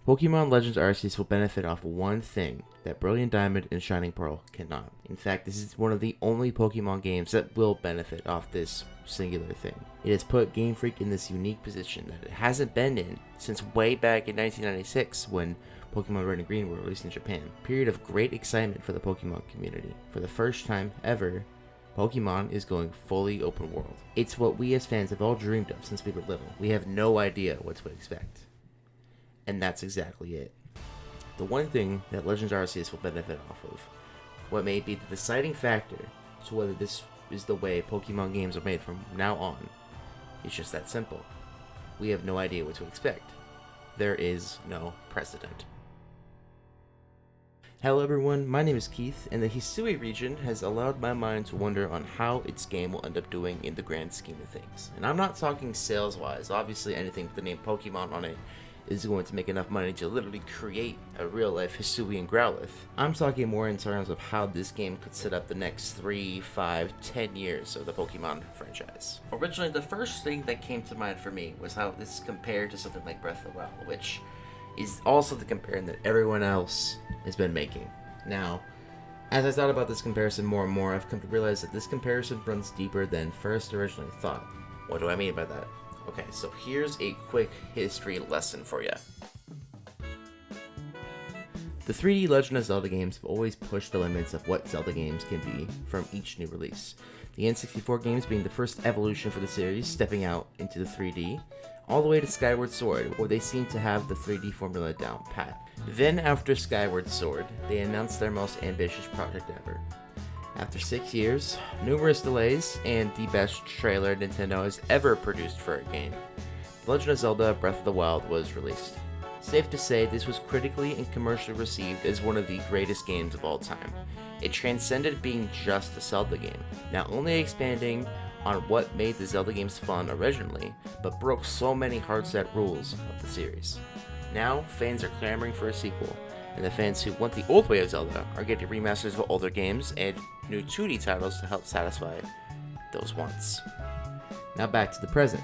Pokemon Legends Arceus will benefit off one thing that Brilliant Diamond and Shining Pearl cannot. In fact, this is one of the only Pokemon games that will benefit off this singular thing. It has put Game Freak in this unique position that it hasn't been in since way back in 1996 when Pokemon Red and Green were released in Japan. Period of great excitement for the Pokemon community. For the first time ever, Pokemon is going fully open world. It's what we as fans have all dreamed of since we were little. We have no idea what to expect. And that's exactly it. The one thing that Legends Arceus will benefit off of, what may be the deciding factor to whether this is the way Pokemon games are made from now on, is just that simple. We have no idea what to expect. There is no precedent. Hello everyone, my name is Keith, and the Hisui region has allowed my mind to wonder on how its game will end up doing in the grand scheme of things. And I'm not talking sales-wise. Obviously anything with the name Pokemon on it is going to make enough money to literally create a real-life Hisui and Growlithe. I'm talking more in terms of how this game could set up the next 3, 5, 10 years of the Pokemon franchise. Originally, the first thing that came to mind for me was how this compared to something like Breath of the Wild, which is also the comparison that everyone else has been making. Now, as I thought about this comparison more and more, I've come to realize that this comparison runs deeper than first originally thought. What do I mean by that? Okay, so here's a quick history lesson for you. The 3D Legend of Zelda games have always pushed the limits of what Zelda games can be from each new release. The N64 games being the first evolution for the series, stepping out into the 3D, all the way to Skyward Sword, where they seem to have the 3D formula down pat. Then after Skyward Sword, they announced their most ambitious project ever. After 6 years, numerous delays, and the best trailer Nintendo has ever produced for a game, The Legend of Zelda Breath of the Wild was released. Safe to say, this was critically and commercially received as one of the greatest games of all time. It transcended being just a Zelda game, not only expanding on what made the Zelda games fun originally, but broke so many hard-set rules of the series. Now, fans are clamoring for a sequel, and the fans who want the old way of Zelda are getting remasters of older games and new 2D titles to help satisfy those wants. Now back to the present.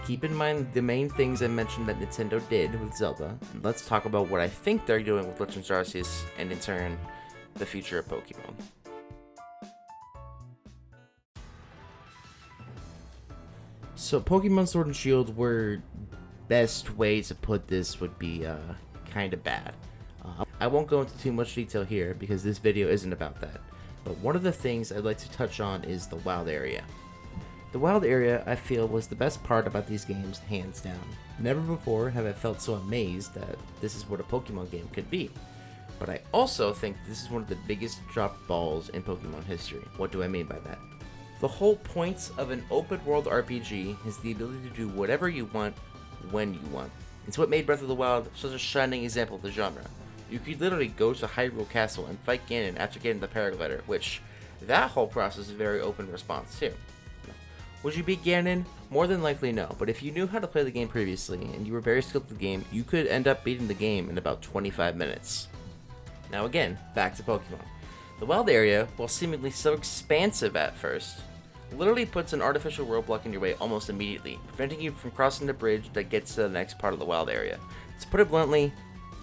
Keep in mind the main things I mentioned that Nintendo did with Zelda, and let's talk about what I think they're doing with Legends Arceus, and in turn, the future of Pokemon. So Pokemon Sword and Shield were, best way to put this would be kind of bad. I won't go into too much detail here because this video isn't about that, but one of the things I'd like to touch on is the wild area. The wild area, I feel, was the best part about these games, hands down. Never before have I felt so amazed that this is what a Pokemon game could be. But I also think this is one of the biggest dropped balls in Pokemon history. What do I mean by that? The whole point of an open world RPG is the ability to do whatever you want, when you want. It's what made Breath of the Wild such a shining example of the genre. You could literally go to Hyrule Castle and fight Ganon after getting the paraglider, which, that whole process is a very open response too. Would you beat Ganon? More than likely no, but if you knew how to play the game previously, and you were very skilled at the game, you could end up beating the game in about 25 minutes. Now again, back to Pokemon. The wild area, while seemingly so expansive at first, literally puts an artificial roadblock in your way almost immediately, preventing you from crossing the bridge that gets to the next part of the wild area. To put it bluntly,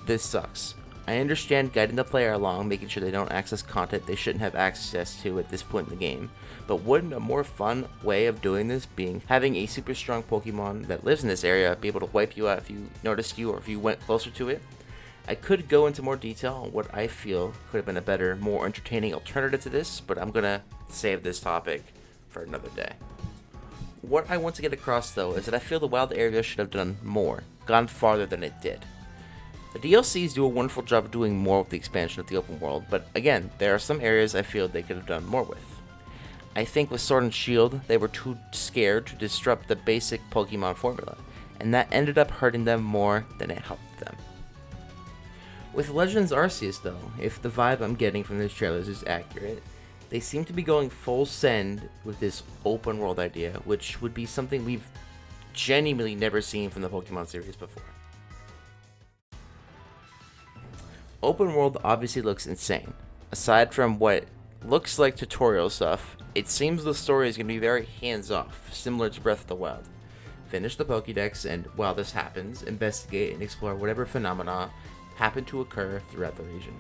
this sucks. I understand guiding the player along, making sure they don't access content they shouldn't have access to at this point in the game, but wouldn't a more fun way of doing this being having a super strong Pokemon that lives in this area be able to wipe you out if you noticed you or if you went closer to it? I could go into more detail on what I feel could have been a better, more entertaining alternative to this, but I'm gonna save this topic for another day. What I want to get across though is that I feel the wild area should have done more, gone farther than it did. The DLCs do a wonderful job of doing more with the expansion of the open world, but again, there are some areas I feel they could have done more with. I think with Sword and Shield, they were too scared to disrupt the basic Pokemon formula, and that ended up hurting them more than it helped them. With Legends Arceus though, if the vibe I'm getting from these trailers is accurate, they seem to be going full send with this open world idea, which would be something we've genuinely never seen from the Pokemon series before. Open world obviously looks insane. Aside from what looks like tutorial stuff, it seems the story is going to be very hands-off, similar to Breath of the Wild. finish the Pokédex, and while this happens, investigate and explore whatever phenomena happen to occur throughout the region.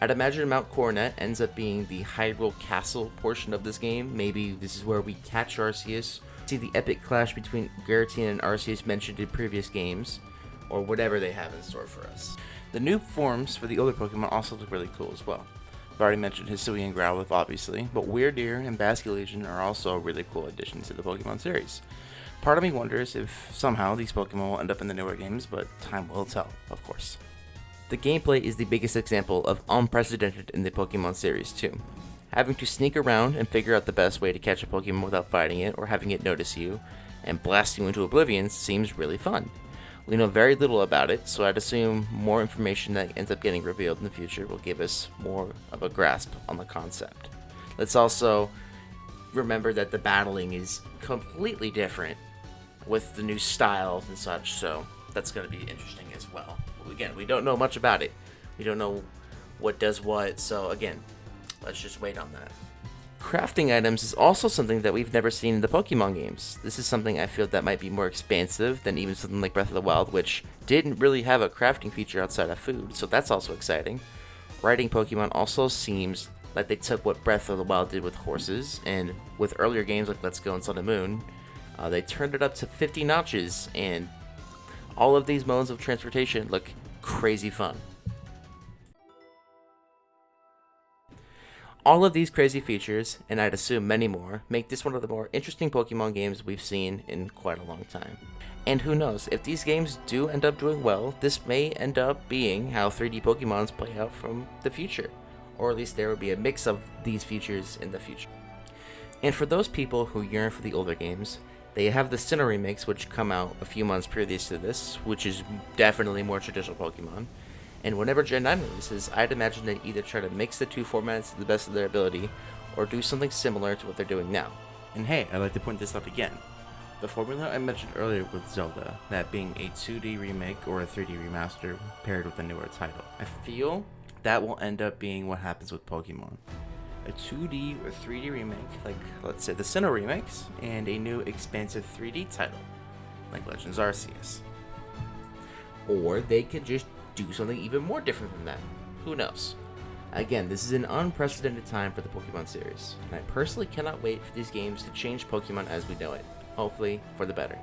I'd imagine Mount Coronet ends up being the Hyrule Castle portion of this game. Maybe this is where we catch Arceus, see the epic clash between Giratina and Arceus mentioned in previous games, or whatever they have in store for us. The new forms for the older Pokemon also look really cool as well. I've already mentioned Hisui and Growlithe, obviously, but Weirdeer and Basculegion are also really cool additions to the Pokemon series. Part of me wonders if somehow these Pokemon will end up in the newer games, but time will tell, of course. The gameplay is the biggest example of unprecedented in the Pokemon series too. Having to sneak around and figure out the best way to catch a Pokemon without fighting it or having it notice you and blast you into oblivion seems really fun. We know very little about it, so I'd assume more information that ends up getting revealed in the future will give us more of a grasp on the concept. Let's also remember that the battling is completely different with the new styles and such, so that's going to be interesting as well. Again, we don't know much about it. We don't know what does what, so again, let's just wait on that. Crafting items is also something that we've never seen in the Pokemon games. This is something I feel that might be more expansive than even something like Breath of the Wild, which didn't really have a crafting feature outside of food, so that's also exciting. Riding Pokemon also seems like they took what Breath of the Wild did with horses, and with earlier games like Let's Go and Sun and Moon, they turned it up to 50 notches, and all of these modes of transportation look crazy fun. All of these crazy features, and I'd assume many more, make this one of the more interesting Pokemon games we've seen in quite a long time. And who knows, if these games do end up doing well, this may end up being how 3D Pokemons play out from the future. Or at least there will be a mix of these features in the future. And for those people who yearn for the older games, they have the Sinnoh remakes, which come out a few months previous to this, which is definitely more traditional Pokemon. And whenever Gen 9 releases, I'd imagine they'd either try to mix the two formats to the best of their ability, or do something similar to what they're doing now. And hey, I'd like to point this out again. The formula I mentioned earlier with Zelda, that being a 2D remake or a 3D remaster paired with a newer title, I feel that will end up being what happens with Pokemon. A 2D or 3D remake, like let's say the Sinnoh remakes, and a new expansive 3D title, like Legends Arceus. Or they could just do something even more different than that. Who knows? Again, this is an unprecedented time for the Pokemon series, and I personally cannot wait for these games to change Pokemon as we know it, hopefully for the better.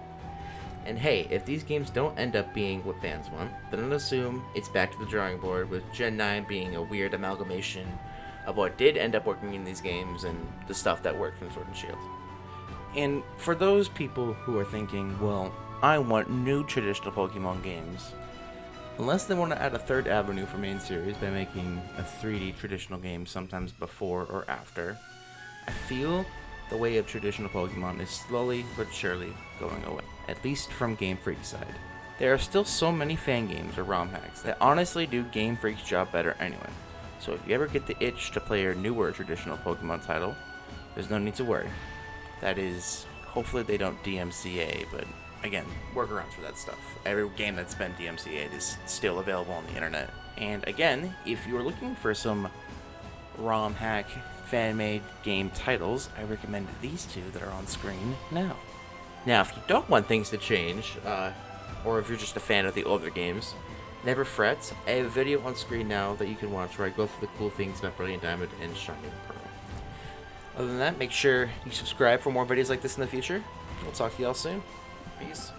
And hey, if these games don't end up being what fans want, then I'll assume it's back to the drawing board, with Gen 9 being a weird amalgamation of what did end up working in these games and the stuff that worked from Sword and Shield. And for those people who are thinking, well, I want new traditional Pokemon games, unless they want to add a third avenue for main series by making a 3D traditional game sometimes before or after, I feel the way of traditional Pokemon is slowly but surely going away, at least from Game Freak's side. There are still so many fan games or ROM hacks that honestly do Game Freak's job better anyway. So if you ever get the itch to play a newer traditional Pokemon title, there's no need to worry. That is, hopefully they don't DMCA, but again, workarounds for that stuff. Every game that's been DMCA'd is still available on the internet. And again, if you're looking for some ROM hack fan-made game titles, I recommend these two that are on screen now. Now, if you don't want things to change, or if you're just a fan of the older games, never fret. I have a video on screen now that you can watch where I go through the cool things about Brilliant Diamond and Shining Pearl. Other than that, make sure you subscribe for more videos like this in the future. We'll talk to y'all soon. Peace.